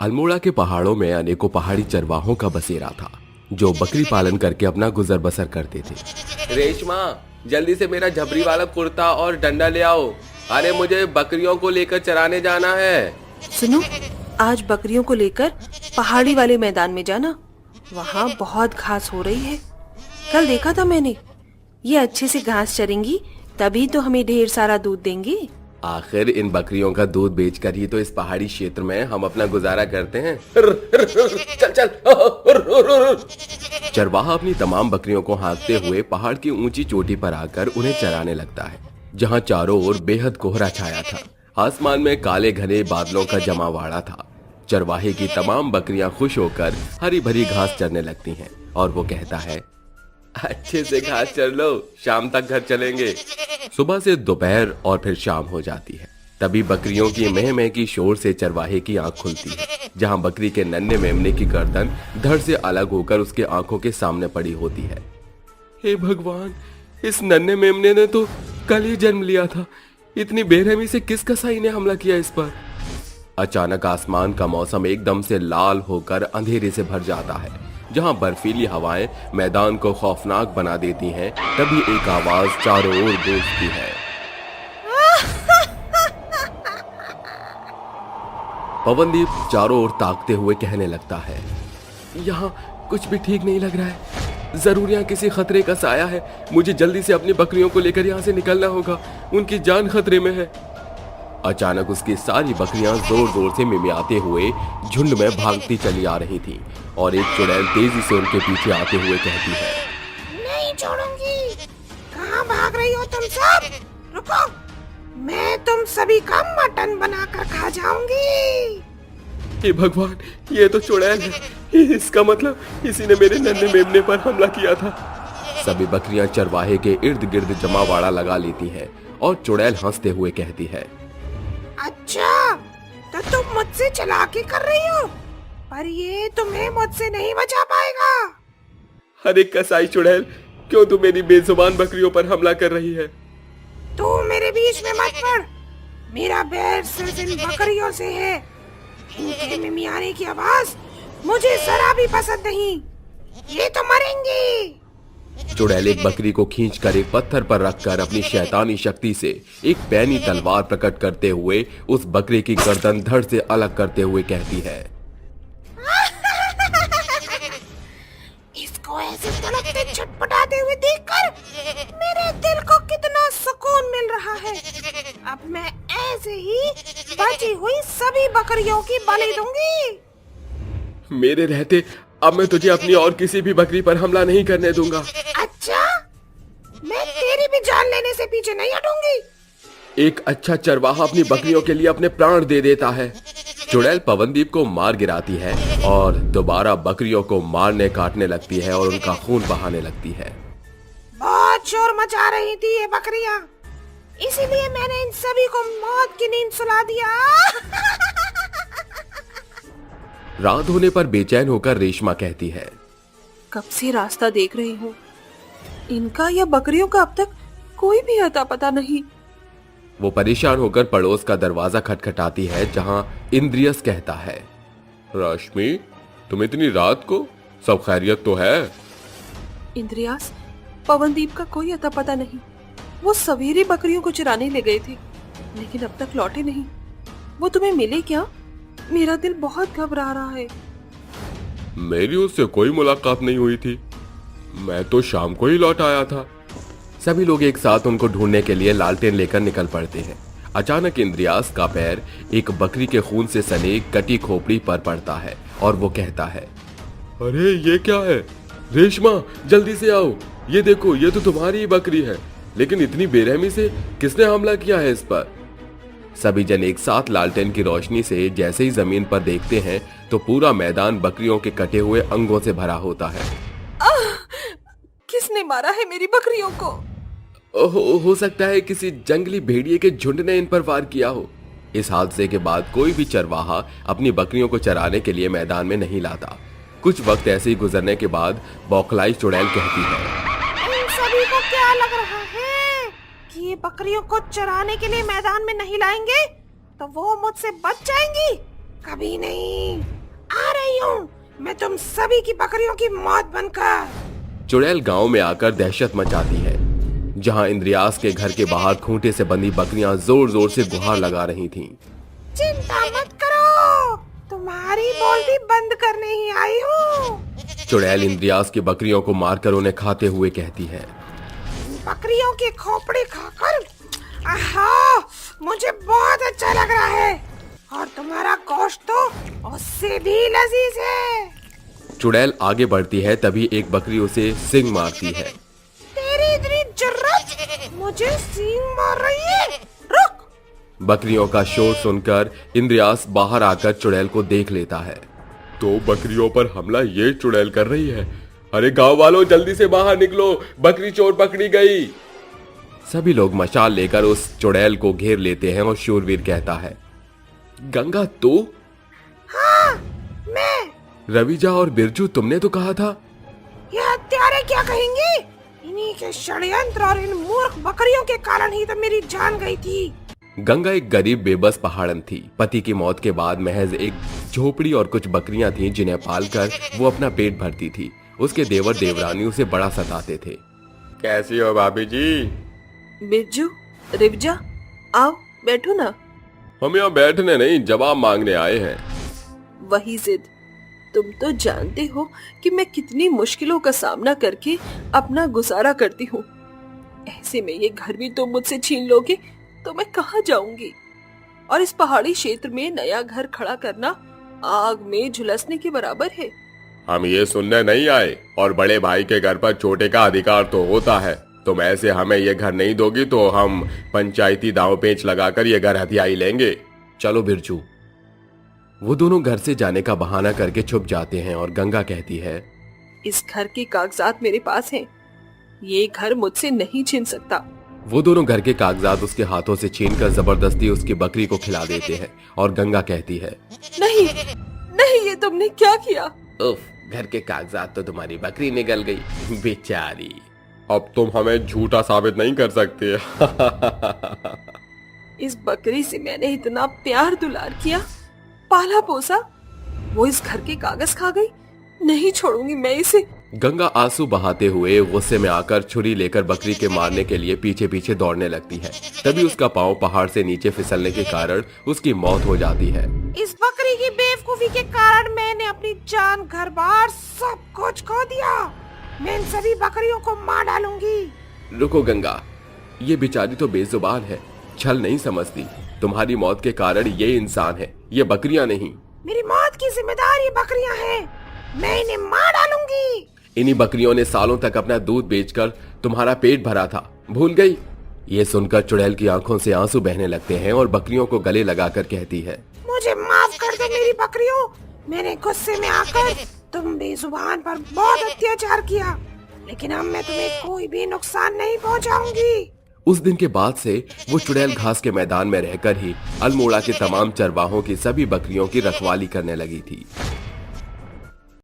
अल्मोड़ा के पहाड़ों में अनेकों पहाड़ी चरवाहों का बसेरा था जो बकरी पालन करके अपना गुजर बसर करते थे। रेशमा, जल्दी से मेरा झबरी वाला कुर्ता और डंडा ले आओ। अरे मुझे बकरियों को लेकर चराने जाना है। सुनो, आज बकरियों को लेकर पहाड़ी वाले मैदान में जाना, वहाँ बहुत घास हो रही है। कल देखा था मैंने, ये अच्छे से घास चरेंगी तभी तो हमें ढेर सारा दूध देंगी। आखिर इन बकरियों का दूध बेचकर ही तो इस पहाड़ी क्षेत्र में हम अपना गुजारा करते हैं। चल चल। चरवाहा अपनी तमाम बकरियों को हाँकते हुए पहाड़ की ऊंची चोटी पर आकर उन्हें चराने लगता है, जहाँ चारों ओर बेहद कोहरा छाया था। आसमान में काले घने बादलों का जमावाड़ा था। चरवाहे की तमाम बकरियां खुश होकर हरी भरी घास चरने लगती हैं और वो कहता है, अच्छे से घास चर लो, शाम तक घर चलेंगे। सुबह से दोपहर और फिर शाम हो जाती है। तभी बकरियों की मेह मेह की शोर से चरवाहे की आंख खुलती है, जहां बकरी के नन्हे मेमने की गर्दन धड़ से अलग होकर उसके आंखों के सामने पड़ी होती है। हे भगवान, इस नन्हे मेमने ने तो कल ही जन्म लिया था। इतनी बेरहमी से किस कसाई ने हमला किया इस पर। अचानक आसमान का मौसम एकदम से लाल होकर अंधेरे से भर जाता है, जहां बर्फीली हवाएं मैदान को खौफनाक बना देती हैं। तभी एक आवाज चारों ओर गूंजती है। पवनदीप चारों ओर ताकते हुए कहने लगता है, यहाँ कुछ भी ठीक नहीं लग रहा है। जरूर यहाँ किसी खतरे का साया है। मुझे जल्दी से अपनी बकरियों को लेकर यहाँ से निकलना होगा, उनकी जान खतरे में है। अचानक उसकी सारी बकरियां जोर जोर से मिमियाते हुए झुंड में भागती चली आ रही थी और एक चुड़ैल तेजी से उनके पीछे आते हुए कहती है, नहीं छोड़ूंगी। कहाँ भाग रही हो तुम सब? रुको, मैं तुम सभी का मटन बनाकर खा जाऊंगी। हे भगवान, ये तो चुड़ैल है। इसका मतलब इसी ने मेरे नन्हे मेमने पर हमला किया था। सभी बकरियां चरवाहे के इर्द गिर्द जमावाड़ा लगा लेती हैं और चुड़ैल हंसते हुए कहती है, अच्छा, तो तुम मुझसे चालाकी कर रही हो, पर ये तुम्हें मुझसे नहीं बचा पाएगा। अरे कसाई चुड़ैल, क्यों तू मेरी बेजुबान बकरियों पर हमला कर रही है? तू मेरे बीच में मत पड़। मेरा बैर सिर्फ इन बकरियों से है। इनके मिमियाने की आवाज मुझे जरा भी पसंद नहीं। ये तो मरेंगी। चुड़ैल एक बकरी को खींचकर एक पत्थर पर रखकर अपनी शैतानी शक्ति से एक पैनी तलवार प्रकट करते हुए उस बकरी की गर्दन धड़ से अलग करते हुए कहती है, इसको ऐसे तड़पते छटपटाते हुए देखकर मेरे दिल को कितना सुकून मिल रहा है। अब मैं ऐसे ही बची हुई सभी बकरियों की बलि दूंगी। मेरे रहते अब मैं तुझे अपनी और किसी भी बकरी पर हमला नहीं करने दूंगा। अच्छा, मैं तेरी भी जान लेने से पीछे नहीं हटूंगी। एक अच्छा चरवाहा अपनी बकरियों के लिए अपने प्राण दे देता है। चुड़ैल पवनदीप को मार गिराती है और दोबारा बकरियों को मारने काटने लगती है और उनका खून बहाने लगती है। बहुत शोर मचा रही थी ये बकरियां, इसीलिए मैंने इन सभी को मौत की नींद सुला दिया। रात होने पर बेचैन होकर रेशमा कहती है, कब से रास्ता देख रही हूँ, इनका या बकरियों का अब तक कोई भी अता पता नहीं। वो परेशान होकर पड़ोस का दरवाजा खटखटाती है, जहां इंद्रियस कहता है, रश्मि, तुम इतनी रात को, सब खैरियत तो है? इंद्रियास, पवनदीप का कोई अता पता नहीं। वो सवेरे बकरियों को चराने ले गए थे, लेकिन अब तक लौटे नहीं। वो तुम्हें मिले क्या? मेरा दिल बहुत घबरा रहा है। मेरी उससे कोई मुलाकात नहीं हुई थी। मैं तो शाम को ही लौट आया था। सभी लोग एक साथ उनको ढूंढने के लिए लालटेन लेकर निकल पड़ते हैं। अचानक इंद्रियास का पैर एक बकरी के खून से सने कटी खोपड़ी पर पड़ता है और वो कहता है, अरे ये क्या है? रेशमा, जल्दी से आओ। ये देखो, ये तो तुम्हारी ही बकरी है, लेकिन इतनी बेरहमी से किसने हमला किया है इस पर? सभी जन एक साथ लालटेन की रोशनी से जैसे ही जमीन पर देखते हैं तो पूरा मैदान बकरियों के कटे हुए अंगों से भरा होता है। किसने मारा है मेरी बकरियों को? हो सकता है किसी जंगली भेड़िए के झुंड ने इन पर वार किया हो। इस हादसे के बाद कोई भी चरवाहा अपनी बकरियों को चराने के लिए मैदान में नहीं लाता। कुछ वक्त ऐसे ही गुजरने के बाद बौखलाई चुड़ैल कहती है, इन सभी को क्या लग रहा है कि ये बकरियों को चराने के लिए मैदान में नहीं लाएंगे तो वो मुझसे बच जाएंगी? कभी नहीं। आ रही हूँ मैं तुम सभी की बकरियों की मौत बनकर। चुड़ैल गांव में आकर दहशत मचाती है, जहां इंद्रियास के घर के बाहर खूंटे से बंधी बकरियां जोर जोर से गुहार लगा रही थीं। चिंता मत करो, तुम्हारी बोलती बंद करने ही आई हूँ। चुड़ैल इंद्रियास की बकरियों को मारकर उन्हें खाते हुए कहती है, बकरियों के खोपड़े खाकर आहा, मुझे बहुत अच्छा लग रहा है और तुम्हारा गोश्त तो उससे भी लजीज है। चुड़ैल आगे बढ़ती है, तभी एक बकरी उसे सींग मारती है। तेरी इतनी जुर्रत, मुझे सींग मार रही है, रुक। बकरियों का शोर सुनकर इंद्रियास बाहर आकर चुड़ैल को देख लेता है। तो बकरियों पर हमला ये चुड़ैल कर रही है। अरे गांव वालों, जल्दी से बाहर निकलो, बकरी चोर पकड़ी गई। सभी लोग मशाल लेकर उस चुड़ैल को घेर लेते हैं और शूरवीर कहता है, गंगा तू? हाँ, मैं। रविजा और बिरजू, तुमने तो कहा था। ये हत्यारे क्या कहेंगे? इन्हीं के षड्यंत्र और इन मूर्ख बकरियों के कारण ही तो मेरी जान गई थी। गंगा एक गरीब बेबस पहाड़न थी। पति की मौत के बाद महज एक झोपड़ी और कुछ बकरियां थीं, जिन्हें पालकर वो अपना पेट भरती थी। उसके देवर देवरानी उसे बड़ा सताते थे। कैसी हो भाभी जी? बिरजू, रिवजा, आओ बैठो ना। हम यहाँ बैठने नहीं, जवाब मांगने आए हैं। वही जिद। तुम तो जानते हो कि मैं कितनी मुश्किलों का सामना करके अपना गुजारा करती हूँ। ऐसे में ये घर भी तुम मुझसे छीन लोगे तो मैं कहाँ जाऊंगी? और इस पहाड़ी क्षेत्र में नया घर खड़ा करना आग में झुलसने के बराबर है। हम ये सुनने नहीं आए, और बड़े भाई के घर पर छोटे का अधिकार तो होता है। तुम ऐसे हमें ये घर नहीं दोगी तो हम पंचायती दांव पेंच लगाकर ये घर हथियाई लेंगे। चलो बिरजू। वो दोनों घर से जाने का बहाना करके छुप जाते हैं और गंगा कहती है, इस घर के कागजात मेरे पास हैं। ये घर मुझसे नहीं छीन सकता। वो दोनों घर के कागजात उसके हाथों से छीनकर जबरदस्ती उसकी बकरी को खिला देते हैं और गंगा कहती है, नहीं नहीं, ये तुमने क्या किया? उफ, घर के कागजात तो तुम्हारी बकरी निगल गई, बेचारी। अब तुम हमें झूठा साबित नहीं कर सकते। इस बकरी से मैंने इतना प्यार दुलार किया, पाला पोसा, वो इस घर के कागज खा गई। नहीं छोड़ूंगी मैं इसे। गंगा आंसू बहाते हुए गुस्से में आकर छुरी लेकर बकरी के मारने के लिए पीछे पीछे दौड़ने लगती है। तभी उसका पांव पहाड़ से नीचे फिसलने के कारण उसकी मौत हो जाती है। इस बकरी की बेवकूफी के कारण मैंने अपनी जान, घर बार सब कुछ खो दिया। मैं इन सभी बकरियों को मार डालूंगी। रुको गंगा, ये बेचारी तो बेजुबान है, छल नहीं समझती। तुम्हारी मौत के कारण ये इंसान है, ये बकरियां नहीं। मेरी मौत की जिम्मेदार ये बकरियां हैं। मैं इन्हें मार डालूंगी। इन्हीं बकरियों ने सालों तक अपना दूध बेचकर तुम्हारा पेट भरा था, भूल गई? ये सुनकर चुड़ैल की आंखों से आंसू बहने लगते हैं और बकरियों को गले लगाकर कहती है, मुझे माफ कर दो मेरी बकरियों। मैंने गुस्से में आकर तुम बेजुबान पर बहुत अत्याचार किया, लेकिन अब मैं तुम्हें कोई भी नुकसान नहीं पहुंचाऊंगी। उस दिन के बाद से वो चुड़ैल घास के मैदान में रहकर ही अल्मोड़ा के तमाम चरवाहों की सभी बकरियों की रखवाली करने लगी थी।